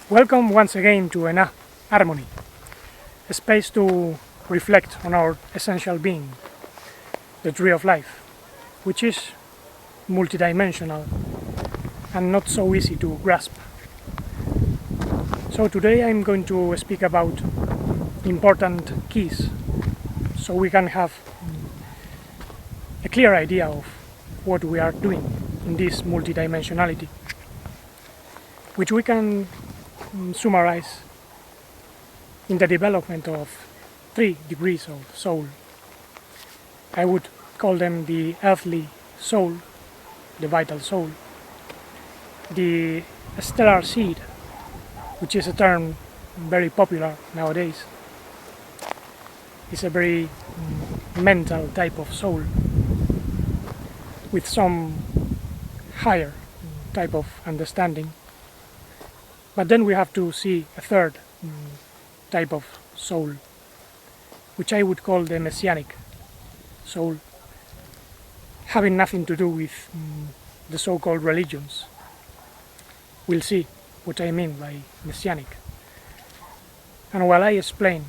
Welcome once again to Ena Harmony, a space to reflect on our essential being, the tree of life, which is multidimensional and not so easy to grasp. So today I'm going to speak about important keys so we can have a clear idea of what we are doing in this multidimensionality, which we can summarize in the development of 3 degrees of soul. I would call them the earthly soul, the vital soul, the stellar seed, which is a term very popular nowadays. It's a very mental type of soul with some higher type of understanding. But then we have to see a third type of soul, which I would call the Messianic soul, having nothing to do with the so-called religions. We'll see what I mean by Messianic. And while I explain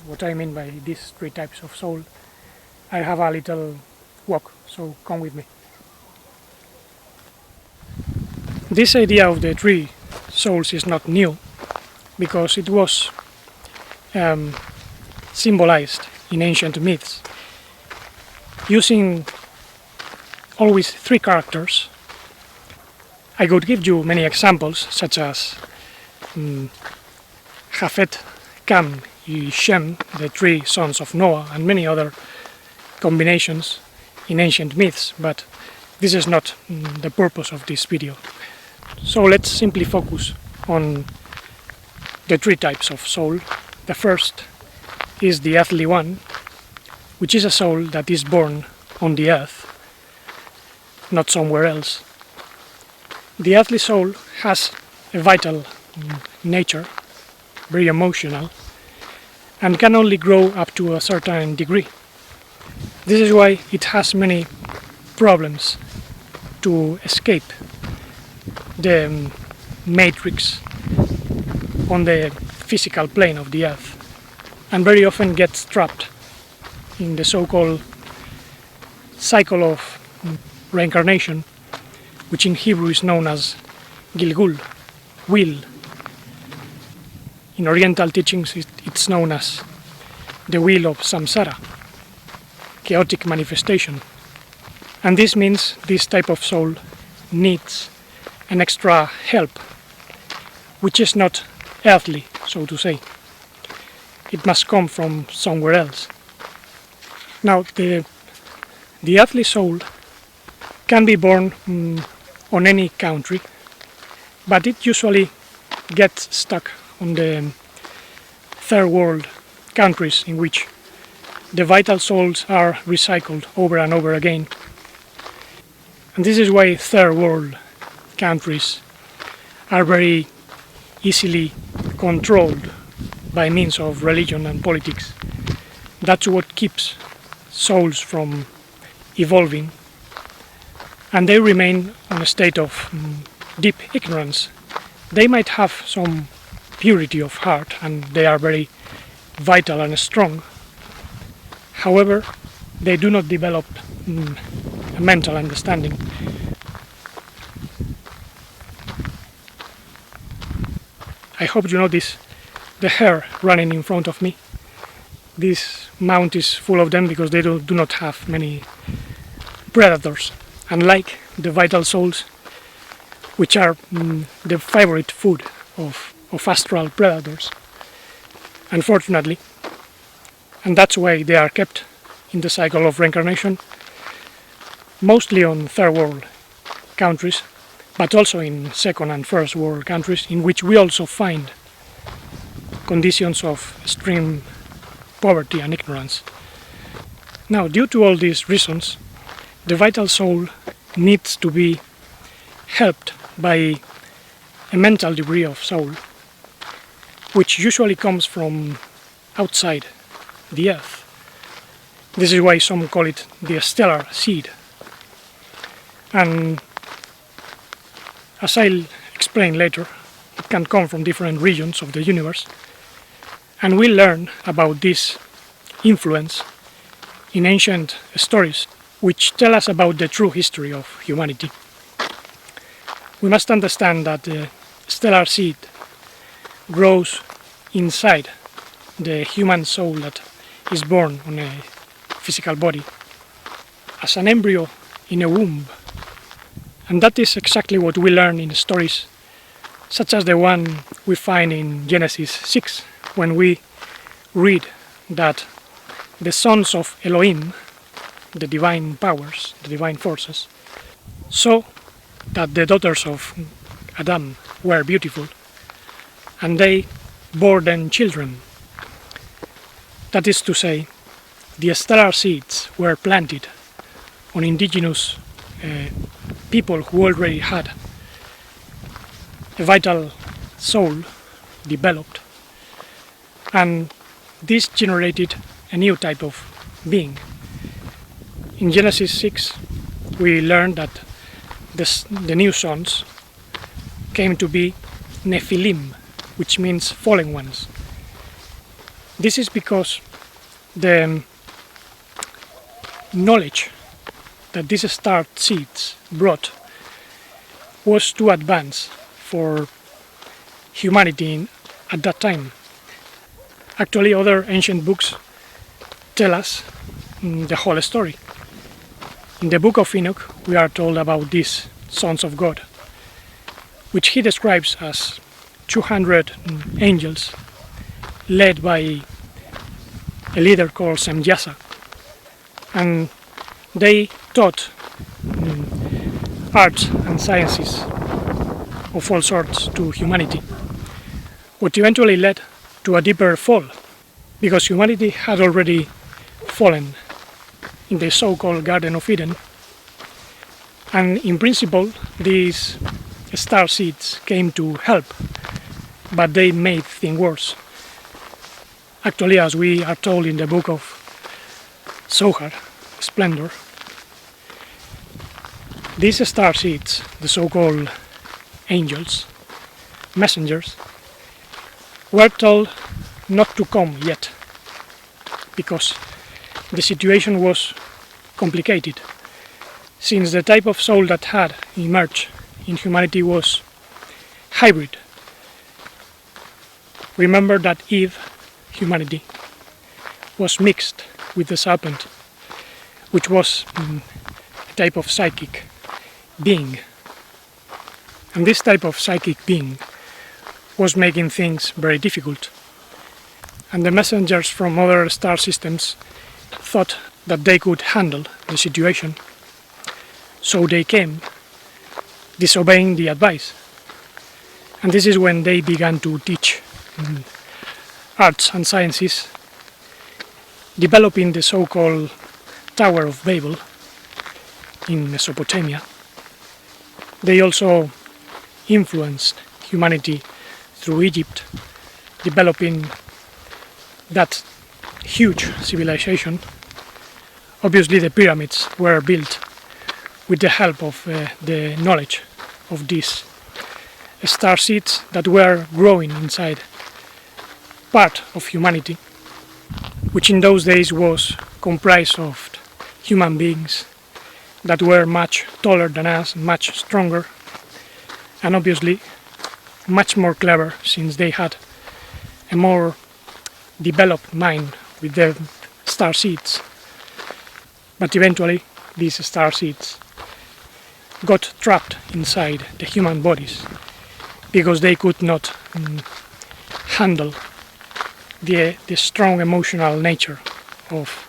what I mean by these 3 types of soul, I have a little walk, so come with me. This idea of the 3 souls is not new, because it was symbolized in ancient myths using always 3 characters. I could give you many examples, such as Japhet, Cam, and Shem, the 3 sons of Noah, and many other combinations in ancient myths, but this is not the purpose of this video. So let's simply focus on the 3 types of soul. The first is the earthly one, which is a soul that is born on the earth, not somewhere else. The earthly soul has a vital nature, very emotional, and can only grow up to a certain degree. This is why it has many problems to escape the matrix on the physical plane of the earth, and very often gets trapped in the so-called cycle of reincarnation, which in Hebrew is known as Gilgul, wheel. In Oriental teachings it's known as the wheel of samsara, chaotic manifestation. And this means this type of soul needs an extra help, which is not earthly, so to say. It must come from somewhere else. Now, the earthly soul can be born on any country, but it usually gets stuck on the third world countries in which the vital souls are recycled over and over again. And this is why third world countries are very easily controlled by means of religion and politics. That's what keeps souls from evolving, and they remain in a state of deep ignorance. They might have some purity of heart and they are very vital and strong. However, they do not develop a mental understanding. I hope you notice the hair running in front of me. This mount is full of them because they do not have many predators, unlike the vital souls, which are the favorite food of astral predators, unfortunately. And that's why they are kept in the cycle of reincarnation, mostly on third world countries, but also in second and first world countries, in which we also find conditions of extreme poverty and ignorance. Now, due to all these reasons, the vital soul needs to be helped by a mental degree of soul, which usually comes from outside the earth. This is why some call it the stellar seed. And as I'll explain later, it can come from different regions of the universe, and we learn about this influence in ancient stories which tell us about the true history of humanity. We must understand that the stellar seed grows inside the human soul that is born on a physical body as an embryo in a womb. And that is exactly what we learn in stories such as the one we find in Genesis 6, when we read that the sons of Elohim, the divine powers, the divine forces, saw that the daughters of Adam were beautiful, and they bore them children. That is to say, the stellar seeds were planted on indigenous people who already had a vital soul developed, and this generated a new type of being. In Genesis 6 we learn that the new sons came to be Nephilim, which means fallen ones. This is because the knowledge that these star seeds brought was too advanced for humanity at that time. Actually, other ancient books tell us the whole story. In the book of Enoch, we are told about these sons of God, which he describes as 200 angels led by a leader called Semjasa, and they taught arts and sciences of all sorts to humanity, which eventually led to a deeper fall, because humanity had already fallen in the so-called Garden of Eden, and in principle these star seeds came to help, but they made things worse. Actually, as we are told in the book of Zohar, Splendor, these star seeds, the so-called angels, messengers, were told not to come yet, because the situation was complicated, since the type of soul that had emerged in humanity was hybrid. Remember that Eve, humanity, was mixed with the serpent, which was a type of psychic being. And this type of psychic being was making things very difficult. And the messengers from other star systems thought that they could handle the situation, so they came, disobeying the advice. And this is when they began to teach arts and sciences, developing the so-called Tower of Babel in Mesopotamia. They also influenced humanity through Egypt, developing that huge civilization. Obviously the pyramids were built with the help of the knowledge of these star seeds that were growing inside part of humanity, which in those days was comprised of human beings that were much taller than us, much stronger, and obviously much more clever, since they had a more developed mind with the star seeds. But eventually these star seeds got trapped inside the human bodies because they could not handle the strong emotional nature of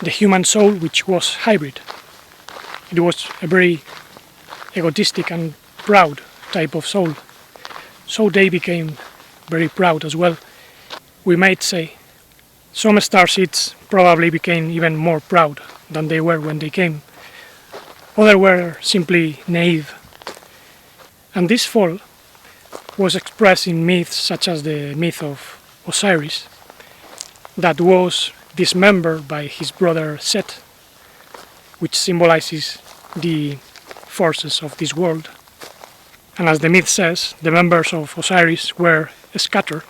the human soul, which was hybrid. It was a very egotistic and proud type of soul, so they became very proud as well. We might say some star seeds probably became even more proud than they were when they came. Others were simply naive. And this fall was expressed in myths such as the myth of Osiris, that was dismembered by his brother Set, which symbolizes the forces of this world. And as the myth says, the members of Osiris were scattered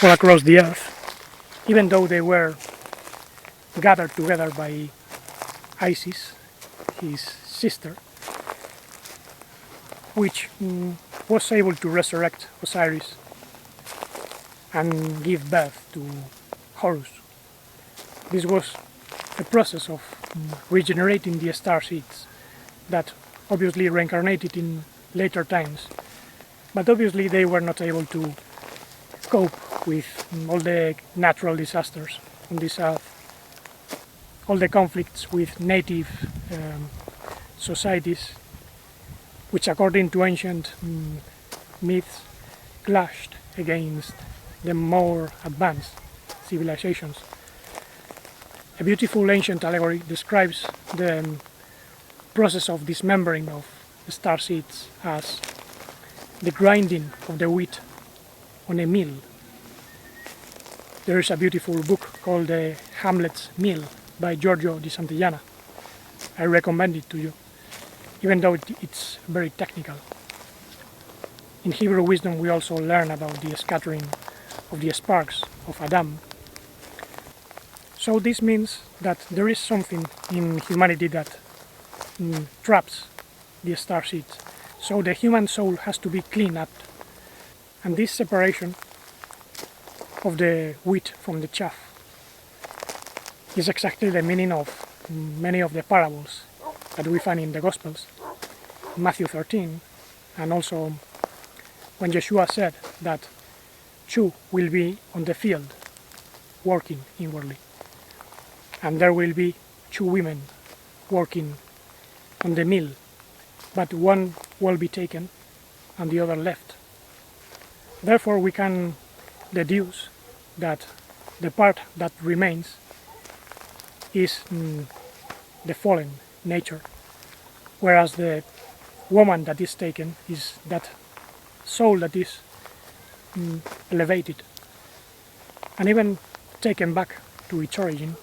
all across the earth, even though they were gathered together by Isis, his sister, which was able to resurrect Osiris and give birth to Horus. This was a process of regenerating the star seeds that obviously reincarnated in later times, but obviously they were not able to cope with all the natural disasters on this earth, all the conflicts with native societies, which according to ancient myths clashed against the more advanced civilizations. A beautiful ancient allegory describes the process of dismembering of star seeds as the grinding of the wheat on a mill. There is a beautiful book called The Hamlet's Mill by Giorgio di Santillana. I recommend it to you, even though it's very technical. In Hebrew wisdom we also learn about the scattering of the sparks of Adam. So this means that there is something in humanity that traps the star seeds. So the human soul has to be cleaned up. And this separation of the wheat from the chaff is exactly the meaning of many of the parables that we find in the Gospels, Matthew 13, and also when Yeshua said that two will be on the field working inwardly, and there will be two women working on the mill, but one will be taken and the other left. Therefore we can deduce that the part that remains is the fallen nature, whereas the woman that is taken is that soul that is elevated and even taken back to its origin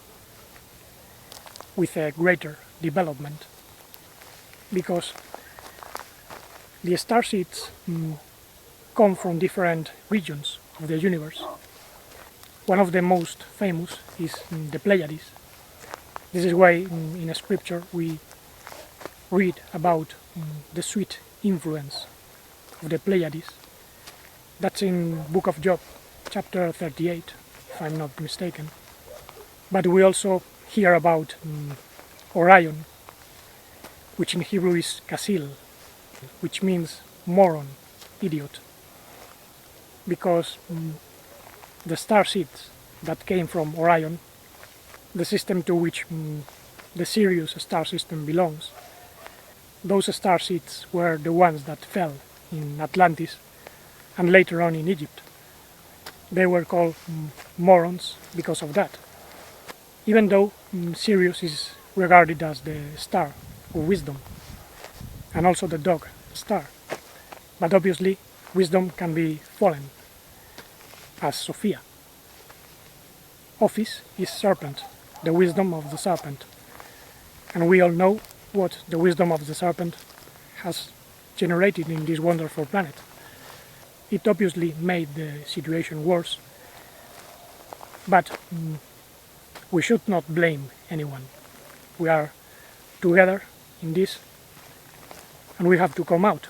with a greater development, because the star seeds come from different regions of the universe. One of the most famous is the Pleiades. This is why in scripture we read about the sweet influence of the Pleiades. That's in Book of Job, chapter 38, if I'm not mistaken. But we also hear about Orion, which in Hebrew is Kasil, which means moron, idiot, because the star seeds that came from Orion, the system to which the Sirius star system belongs, those star seeds were the ones that fell in Atlantis and later on in Egypt. They were called morons because of that, even though Sirius is regarded as the star of wisdom and also the dog star. But obviously wisdom can be fallen, as Sophia. Ophis is serpent, the wisdom of the serpent. And we all know what the wisdom of the serpent has generated in this wonderful planet. It obviously made the situation worse, but we should not blame anyone. We are together in this, and we have to come out,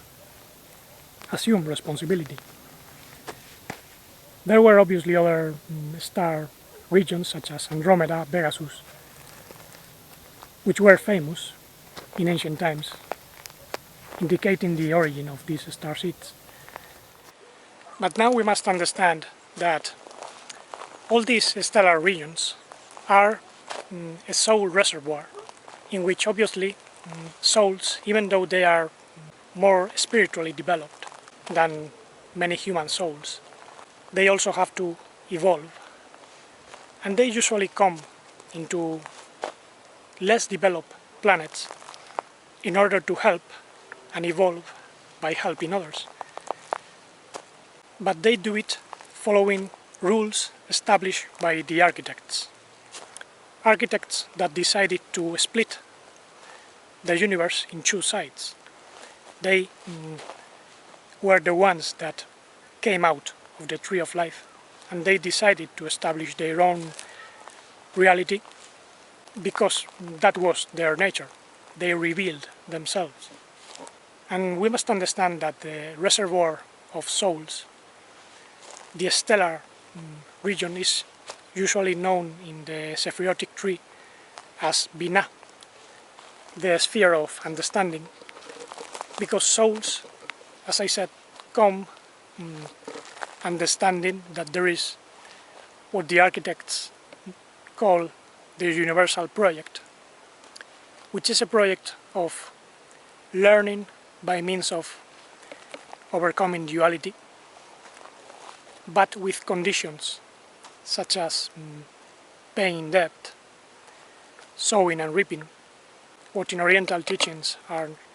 assume responsibility. There were obviously other star regions such as Andromeda, Pegasus, which were famous in ancient times, indicating the origin of these star seeds. But now we must understand that all these stellar regions are a soul reservoir, in which obviously souls, even though they are more spiritually developed than many human souls, they also have to evolve. And they usually come into less developed planets in order to help and evolve by helping others. But they do it following rules established by the architects. Architects that decided to split the universe in two sides. They were the ones that came out of the tree of life, and they decided to establish their own reality because that was their nature. They revealed themselves. And we must understand that the reservoir of souls, the stellar region, is usually known in the Sephirotic tree as Binah, the sphere of understanding, because souls, as I said, come understanding that there is what the architects call the universal project, which is a project of learning by means of overcoming duality, but with conditions such as paying debt, sowing and reaping, what in Oriental teachings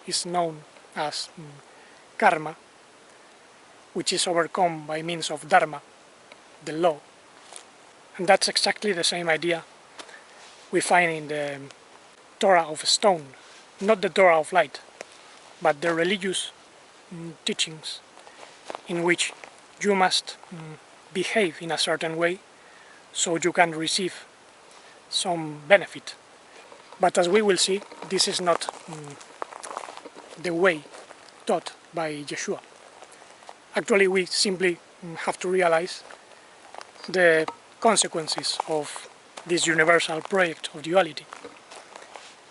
is known as karma, which is overcome by means of dharma, the law. And that's exactly the same idea we find in the Torah of stone, not the Torah of light, but the religious teachings in which you must behave in a certain way so you can receive some benefit. But as we will see, this is not the way taught by Yeshua. Actually, we simply have to realize the consequences of this universal project of duality.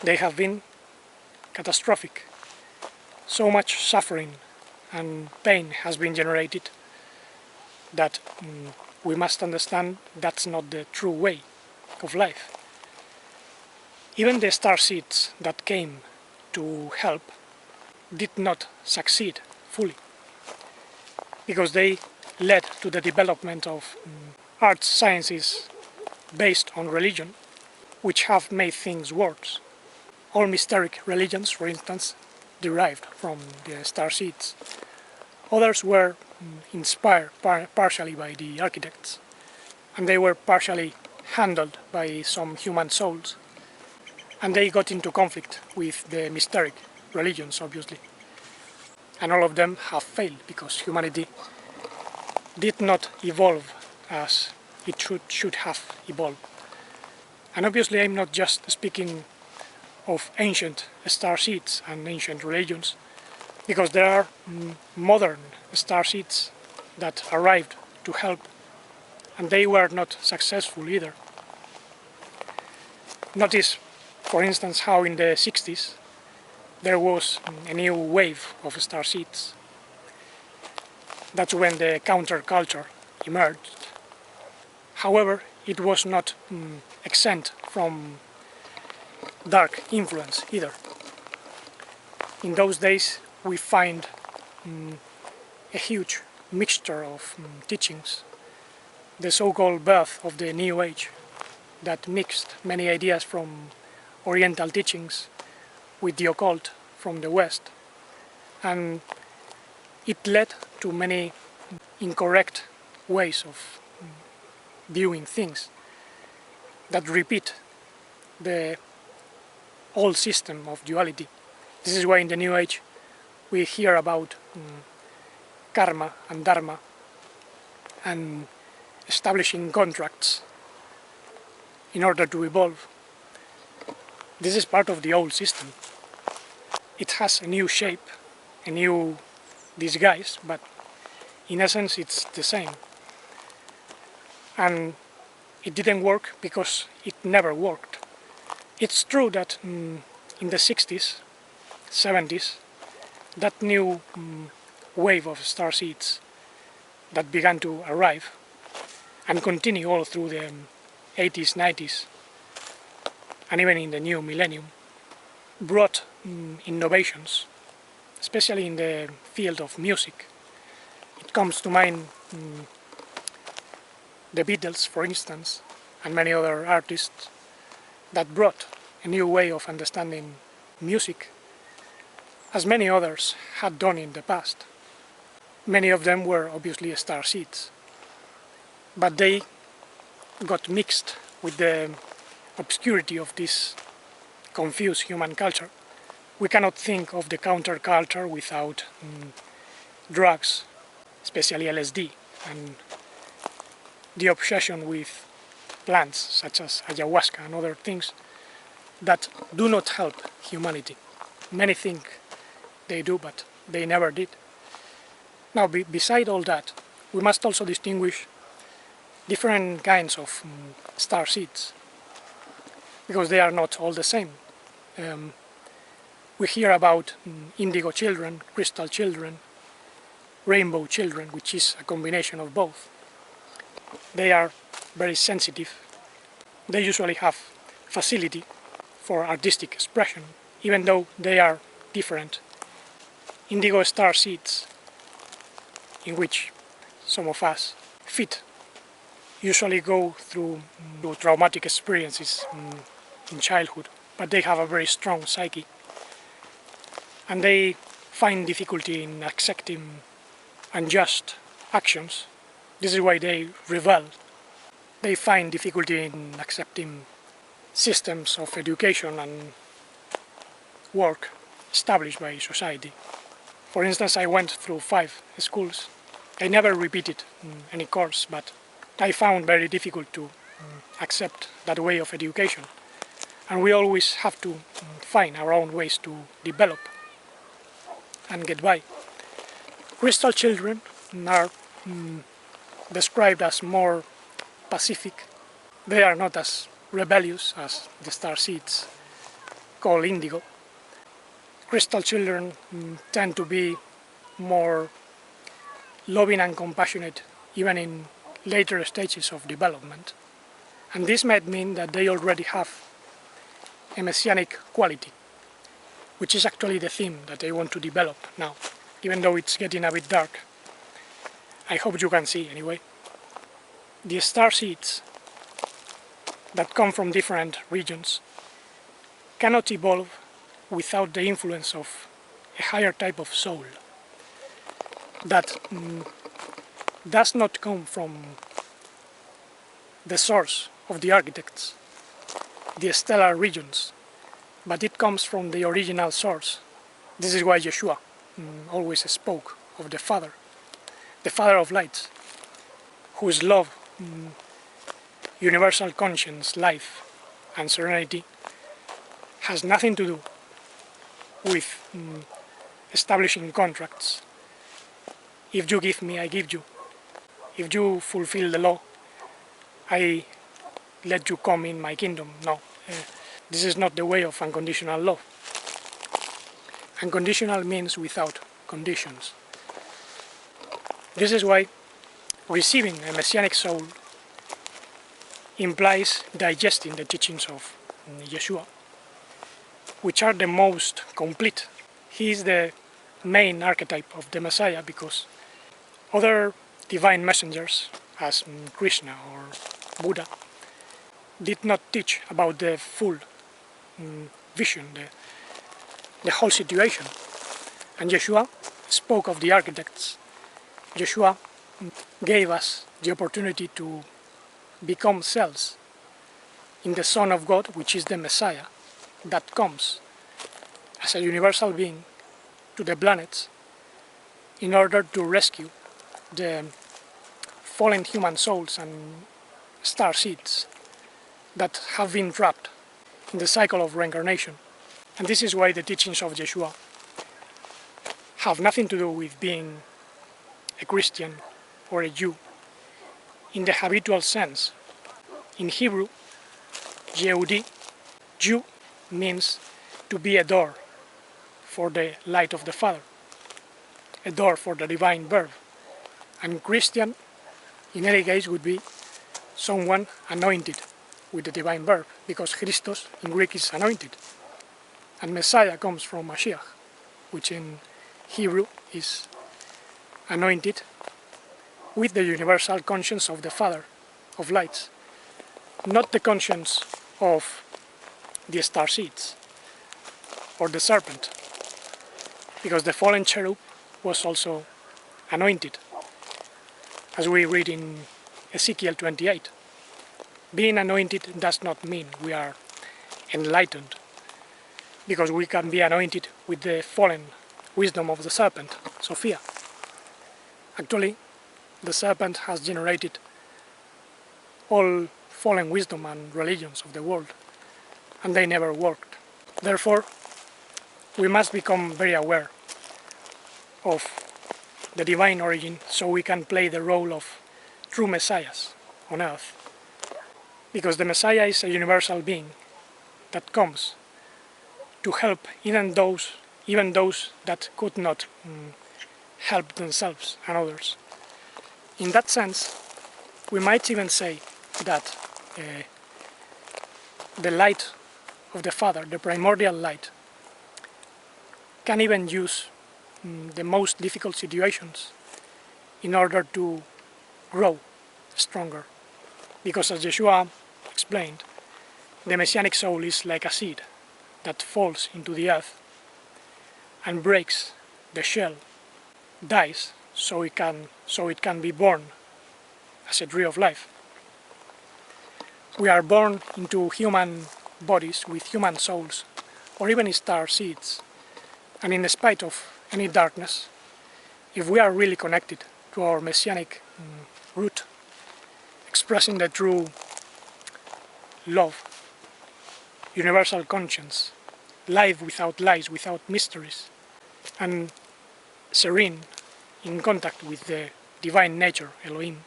They have been catastrophic. So much suffering and pain has been generated that we must understand that's not the true way of life. Even the star seeds that came to help did not succeed fully, because they led to the development of arts sciences based on religion, which have made things worse. All mysteric religions, for instance, derived from the star seeds. Others were inspired partially by the architects, and they were partially handled by some human souls, and they got into conflict with the mysteric religions, obviously. And all of them have failed because humanity did not evolve as it should have evolved. And obviously I'm not just speaking of ancient star seeds and ancient religions, because there are modern star seeds that arrived to help, and they were not successful either. Notice, for instance, how in the 60s there was a new wave of star seeds. That's when the counterculture emerged. However, it was not exempt from dark influence either. In those days we find a huge mixture of teachings, the so-called birth of the New Age, that mixed many ideas from Oriental teachings with the occult from the West, and it led to many incorrect ways of viewing things that repeat the old system of duality. This is why in the New Age we hear about karma and dharma and establishing contracts in order to evolve. This is part of the old system. It has a new shape, a new disguise, but in essence it's the same. And it didn't work because it never worked. It's true that in the 60s, 70s, that new wave of star seeds that began to arrive and continue all through the 80s, 90s, and even in the new millennium, brought innovations, especially in the field of music. It comes to mind the Beatles, for instance, and many other artists that brought a new way of understanding music, as many others had done in the past. Many of them were obviously star seeds, but they got mixed with the obscurity of this confused human culture, We cannot think of the counterculture without drugs, especially LSD, and the obsession with plants such as ayahuasca and other things that do not help humanity. Many think they do, but they never did. Now, beside all that, we must also distinguish different kinds of star seeds, because they are not all the same. We hear about indigo children, crystal children, rainbow children, which is a combination of both. They are very sensitive. They usually have facility for artistic expression, even though they are different. Indigo star seeds, in which some of us fit, usually go through traumatic experiences in childhood, but they have a very strong psyche. And they find difficulty in accepting unjust actions. This is why they rebel. They find difficulty in accepting systems of education and work established by society. For instance, I went through 5 schools. I never repeated any course, but I found very difficult to accept that way of education. And we always have to find our own ways to develop and get by. Crystal children are described as more pacific. They are not as rebellious as the star seeds called indigo. Crystal children tend to be more loving and compassionate even in later stages of development. And this might mean that they already have a Messianic quality, which is actually the theme that I want to develop now, even though it's getting a bit dark. I hope you can see anyway. The star seeds that come from different regions cannot evolve without the influence of a higher type of soul that does not come from the source of the architects, the stellar regions, but it comes from the original source. This is why Yeshua always spoke of the Father of lights, whose love, universal conscience, life, and serenity has nothing to do with establishing contracts. If you give me, I give you. If you fulfill the law, I let you come in my kingdom. No, this is not the way of unconditional love. Unconditional means without conditions. This is why receiving a Messianic soul implies digesting the teachings of Yeshua, which are the most complete. He is the main archetype of the Messiah, because other divine messengers, as Krishna or Buddha, did not teach about the full vision, the whole situation. And Yeshua spoke of the architects. Yeshua gave us the opportunity to become cells in the Son of God, which is the Messiah, that comes as a universal being to the planets in order to rescue the fallen human souls and star seeds that have been trapped in the cycle of reincarnation. And this is why the teachings of Yeshua have nothing to do with being a Christian or a Jew in the habitual sense. In Hebrew, Yehudi, Jew, means to be a door for the light of the Father, a door for the divine verb. And Christian, in any case, would be someone anointed with the divine verb, because Christos in Greek is anointed. And Messiah comes from Mashiach, which in Hebrew is anointed with the universal conscience of the Father of lights, not the conscience of the star seeds or the serpent, because the fallen cherub was also anointed, as we read in Ezekiel 28. Being anointed does not mean we are enlightened. because we can be anointed with the fallen wisdom of the serpent, Sophia. Actually, the serpent has generated all fallen wisdom and religions of the world, and they never worked. Therefore, we must become very aware of the divine origin so we can play the role of true messiahs on earth. Because the Messiah is a universal being that comes to help even those that could not help themselves and others. In that sense, we might even say that the light of the Father, the primordial light, can even use the most difficult situations in order to grow stronger. Because as Yeshua explained, the Messianic soul is like a seed that falls into the earth and breaks the shell, dies, so it can be born as a tree of life. We are born into human bodies with human souls, or even star seeds, and in spite of any darkness, if we are really connected to our Messianic root, expressing the true love, universal conscience, life without lies, without mysteries, and serene in contact with the divine nature, Elohim,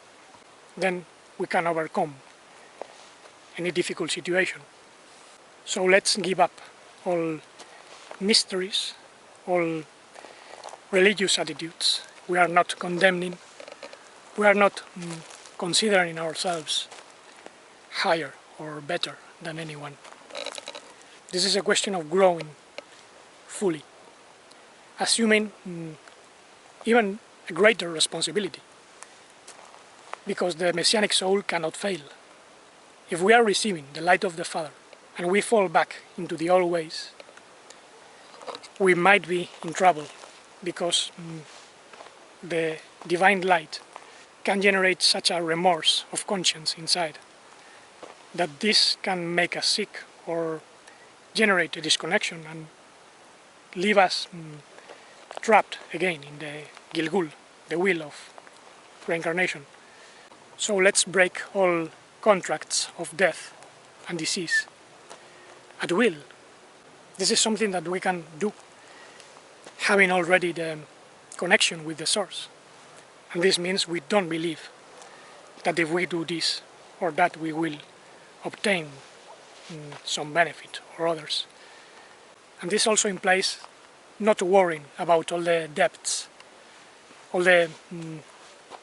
then we can overcome any difficult situation. So let's give up all mysteries, all religious attitudes. We are not condemning, we are not considering ourselves higher or better than anyone. This is a question of growing fully, assuming even a greater responsibility, because the Messianic soul cannot fail. If we are receiving the light of the Father and we fall back into the old ways, we might be in trouble, because the divine light can generate such a remorse of conscience inside that this can make us sick or generate a disconnection and leave us trapped again in the Gilgul, the wheel of reincarnation. So let's break all contracts of death and disease at will. This is something that we can do, having already the connection with the source. And this means we don't believe that if we do this or that we will obtain some benefit or others. And this also implies not worrying about all the debts, all the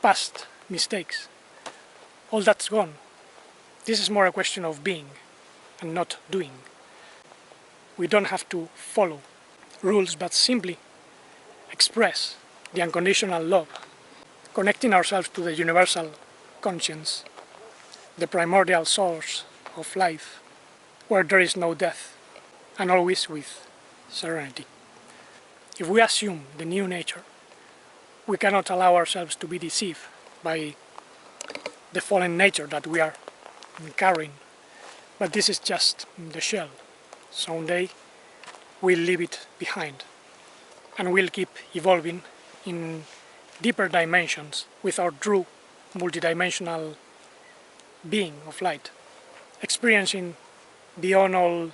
past mistakes. All that's gone. This is more a question of being and not doing. We don't have to follow rules, but simply express the unconditional love, connecting ourselves to the universal conscience, the primordial source of life, where there is no death, and always with serenity. If we assume the new nature, we cannot allow ourselves to be deceived by the fallen nature that we are carrying, but this is just the shell. Someday we'll leave it behind and we'll keep evolving in deeper dimensions with our true multidimensional being of light, experiencing beyond all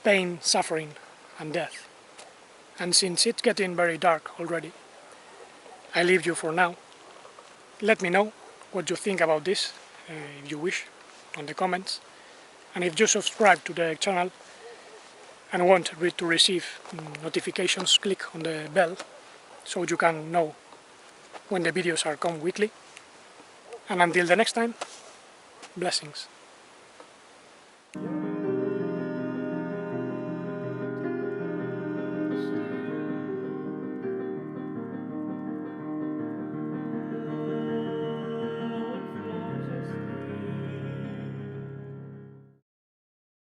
pain, suffering and death. And since it's getting very dark already, I leave you for now. Let me know what you think about this, if you wish, on the comments. And if you subscribe to the channel and want to receive notifications, click on the bell so you can know when the videos are come weekly. And until the next time, blessings.